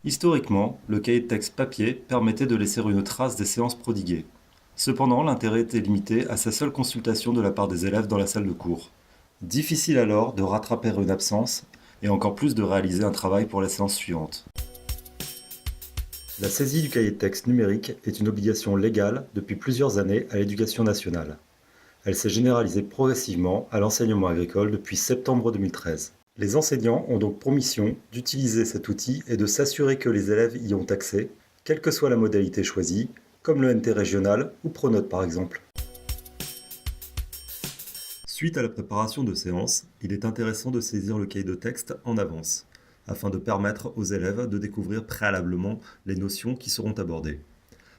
Historiquement, le cahier de texte papier permettait de laisser une trace des séances prodiguées. Cependant, l'intérêt était limité à sa seule consultation de la part des élèves dans la salle de cours. Difficile alors de rattraper une absence et encore plus de réaliser un travail pour la séance suivante. La saisie du cahier de texte numérique est une obligation légale depuis plusieurs années à l'éducation nationale. Elle s'est généralisée progressivement à l'enseignement agricole depuis septembre 2013. Les enseignants ont donc pour mission d'utiliser cet outil et de s'assurer que les élèves y ont accès, quelle que soit la modalité choisie, comme le NT régional ou Pronote par exemple. Suite à la préparation de séances, il est intéressant de saisir le cahier de texte en avance, afin de permettre aux élèves de découvrir préalablement les notions qui seront abordées.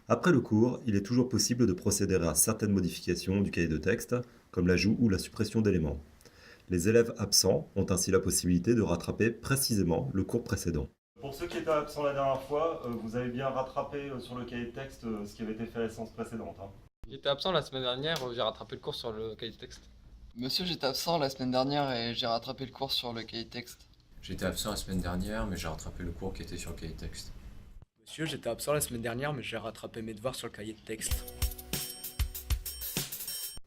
Après le cours, il est toujours possible de procéder à certaines modifications du cahier de texte, comme l'ajout ou la suppression d'éléments. Les élèves absents ont ainsi la possibilité de rattraper précisément le cours précédent. Pour ceux qui étaient absents la dernière fois, vous avez bien rattrapé sur le cahier de texte ce qui avait été fait à la séance précédente. J'étais absent la semaine dernière, j'ai rattrapé le cours sur le cahier de texte. Monsieur, j'étais absent la semaine dernière et j'ai rattrapé le cours sur le cahier de texte. J'étais absent la semaine dernière, mais j'ai rattrapé le cours qui était sur le cahier de texte. Monsieur, j'étais absent la semaine dernière, mais j'ai rattrapé mes devoirs sur le cahier de texte.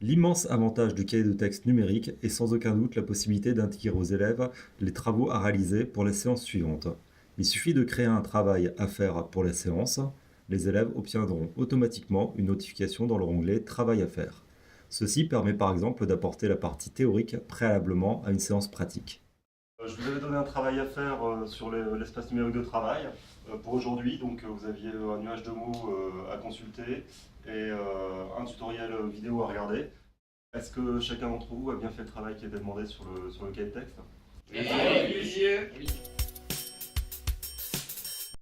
L'immense avantage du cahier de texte numérique est sans aucun doute la possibilité d'indiquer aux élèves les travaux à réaliser pour les séances suivantes. Il suffit de créer un travail à faire pour la séance. Les élèves obtiendront automatiquement une notification dans leur onglet Travail à faire. Ceci permet par exemple d'apporter la partie théorique préalablement à une séance pratique. Je vous avais donné un travail à faire sur l'espace numérique de travail pour aujourd'hui. Donc vous aviez un nuage de mots à consulter et un tutoriel vidéo à regarder. Est-ce que chacun d'entre vous a bien fait le travail qui était demandé sur le cahier de texte? Oui.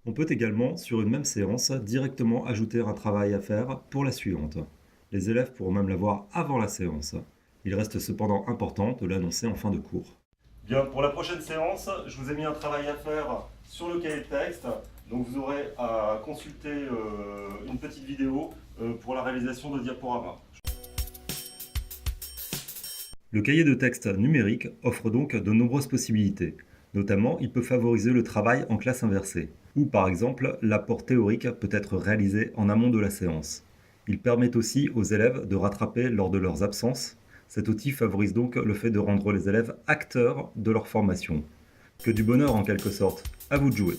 On peut également, sur une même séance, directement ajouter un travail à faire pour la suivante. Les élèves pourront même l'avoir avant la séance. Il reste cependant important de l'annoncer en fin de cours. Bien, pour la prochaine séance, je vous ai mis un travail à faire sur le cahier de texte. Donc vous aurez à consulter une petite vidéo pour la réalisation de diaporamas. Le cahier de texte numérique offre donc de nombreuses possibilités. Notamment, il peut favoriser le travail en classe inversée, ou par exemple, l'apport théorique peut être réalisé en amont de la séance. Il permet aussi aux élèves de rattraper lors de leurs absences. Cet outil favorise donc le fait de rendre les élèves acteurs de leur formation. Que du bonheur en quelque sorte. À vous de jouer.